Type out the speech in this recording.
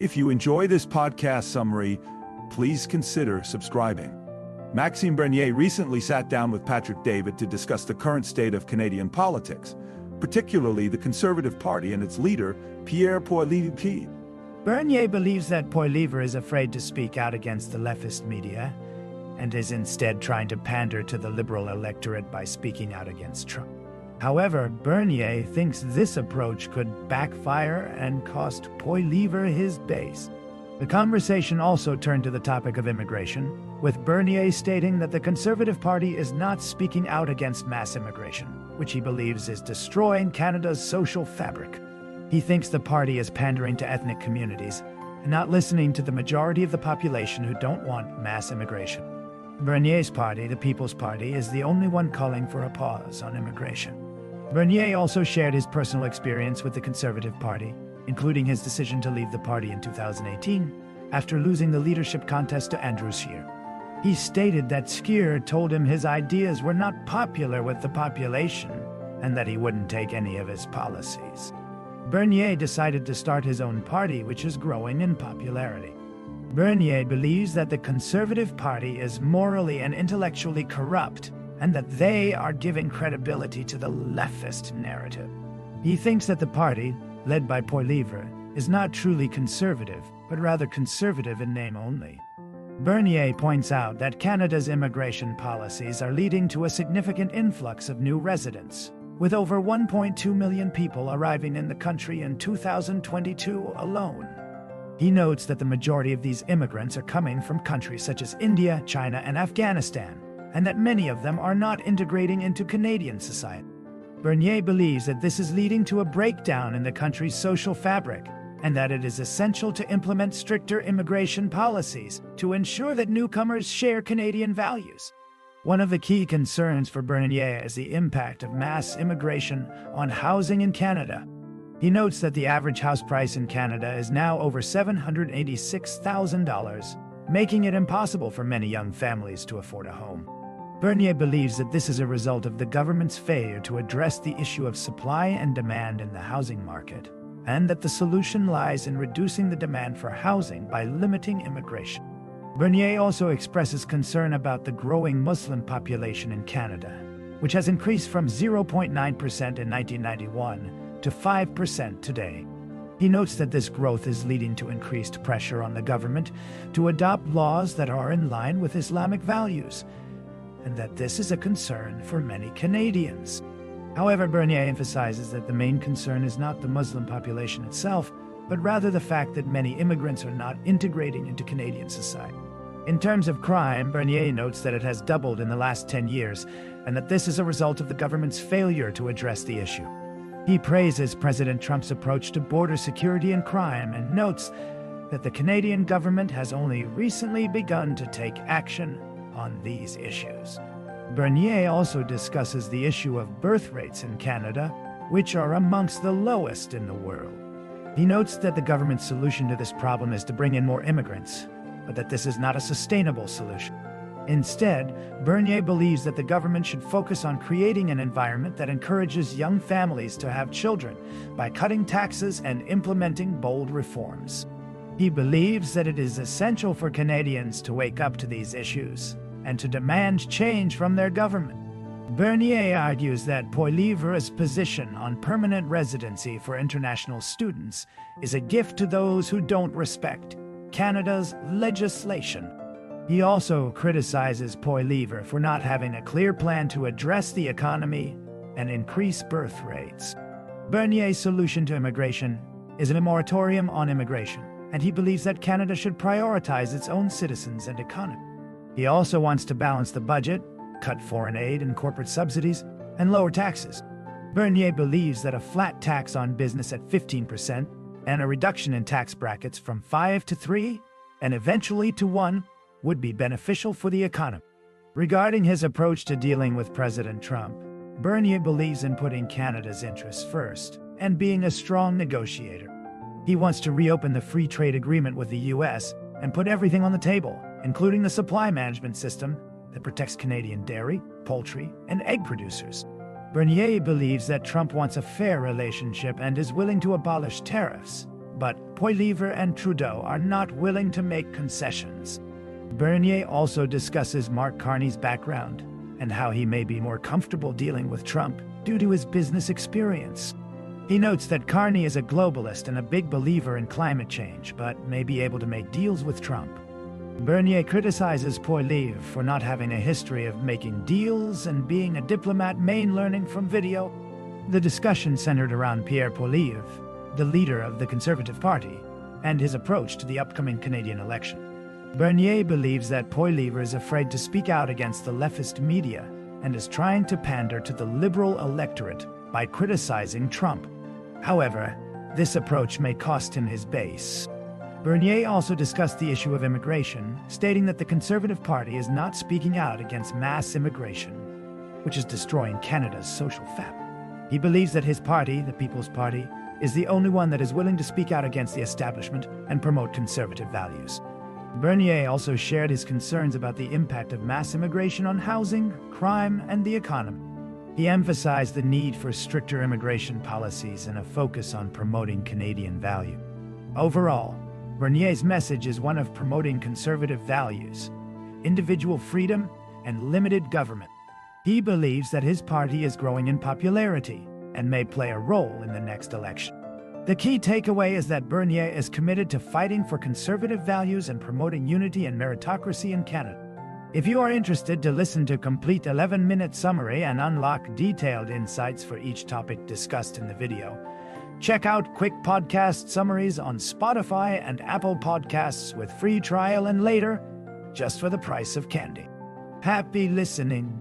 If you enjoy this podcast summary, please consider subscribing. Maxime Bernier recently sat down with Patrick David to discuss the current state of Canadian politics, particularly the Conservative Party and its leader, Pierre Poilievre. Bernier believes that Poilievre is afraid to speak out against the leftist media and is instead trying to pander to the liberal electorate by speaking out against Trump. However, Bernier thinks this approach could backfire and cost Poilievre his base. The conversation also turned to the topic of immigration, with Bernier stating that the Conservative Party is not speaking out against mass immigration, which he believes is destroying Canada's social fabric. He thinks the party is pandering to ethnic communities and not listening to the majority of the population who don't want mass immigration. Bernier's party, the People's Party, is the only one calling for a pause on immigration. Bernier also shared his personal experience with the Conservative Party, including his decision to leave the party in 2018 after losing the leadership contest to Andrew Scheer. He stated that Scheer told him his ideas were not popular with the population and that he wouldn't take any of his policies. Bernier decided to start his own party, which is growing in popularity. Bernier believes that the Conservative Party is morally and intellectually corrupt and that they are giving credibility to the leftist narrative. He thinks that the party, led by Poilievre, is not truly conservative, but rather conservative in name only. Bernier points out that Canada's immigration policies are leading to a significant influx of new residents, with over 1.2 million people arriving in the country in 2022 alone. He notes that the majority of these immigrants are coming from countries such as India, China, and Afghanistan, and that many of them are not integrating into Canadian society. Bernier believes that this is leading to a breakdown in the country's social fabric, and that it is essential to implement stricter immigration policies to ensure that newcomers share Canadian values. One of the key concerns for Bernier is the impact of mass immigration on housing in Canada. He notes that the average house price in Canada is now over $786,000, making it impossible for many young families to afford a home. Bernier believes that this is a result of the government's failure to address the issue of supply and demand in the housing market, and that the solution lies in reducing the demand for housing by limiting immigration. Bernier also expresses concern about the growing Muslim population in Canada, which has increased from 0.9% in 1991 to 5% today. He notes that this growth is leading to increased pressure on the government to adopt laws that are in line with Islamic values, and that this is a concern for many Canadians. However, Bernier emphasizes that the main concern is not the Muslim population itself, but rather the fact that many immigrants are not integrating into Canadian society. In terms of crime, Bernier notes that it has doubled in the last 10 years, and that this is a result of the government's failure to address the issue. He praises President Trump's approach to border security and crime and notes that the Canadian government has only recently begun to take action on these issues. Bernier also discusses the issue of birth rates in Canada, which are amongst the lowest in the world. He notes that the government's solution to this problem is to bring in more immigrants, but that this is not a sustainable solution. Instead, Bernier believes that the government should focus on creating an environment that encourages young families to have children by cutting taxes and implementing bold reforms. He believes that it is essential for Canadians to wake up to these issues and to demand change from their government. Bernier argues that Poilievre's position on permanent residency for international students is a gift to those who don't respect Canada's legislation. He also criticizes Poilievre for not having a clear plan to address the economy and increase birth rates. Bernier's solution to immigration is a moratorium on immigration, and he believes that Canada should prioritize its own citizens and economy. He also wants to balance the budget, cut foreign aid and corporate subsidies, and lower taxes. Bernier believes that a flat tax on business at 15% and a reduction in tax brackets from 5 to 3 and eventually to 1 would be beneficial for the economy. Regarding his approach to dealing with President Trump, Bernier believes in putting Canada's interests first and being a strong negotiator. He wants to reopen the free trade agreement with the U.S. and put everything on the table, including the supply management system that protects Canadian dairy, poultry, and egg producers. Bernier believes that Trump wants a fair relationship and is willing to abolish tariffs, but Poilievre and Trudeau are not willing to make concessions. Bernier also discusses Mark Carney's background and how he may be more comfortable dealing with Trump due to his business experience. He notes that Carney is a globalist and a big believer in climate change, but may be able to make deals with Trump. Bernier criticizes Poilievre for not having a history of making deals and being a diplomat main learning from video. The discussion centered around Pierre Poilievre, the leader of the Conservative Party, and his approach to the upcoming Canadian election. Bernier believes that Poilievre is afraid to speak out against the leftist media and is trying to pander to the liberal electorate by criticizing Trump. However, this approach may cost him his base. Bernier also discussed the issue of immigration, stating that the Conservative Party is not speaking out against mass immigration, which is destroying Canada's social fabric. He believes that his party, the People's Party, is the only one that is willing to speak out against the establishment and promote conservative values. Bernier also shared his concerns about the impact of mass immigration on housing, crime, and the economy. He emphasized the need for stricter immigration policies and a focus on promoting Canadian value. Overall, Bernier's message is one of promoting conservative values, individual freedom, and limited government. He believes that his party is growing in popularity and may play a role in the next election. The key takeaway is that Bernier is committed to fighting for conservative values and promoting unity and meritocracy in Canada. If you are interested to listen to complete 11-minute summary and unlock detailed insights for each topic discussed in the video, check out quick podcast summaries on Spotify and Apple Podcasts with free trial and later, just for the price of candy. Happy listening.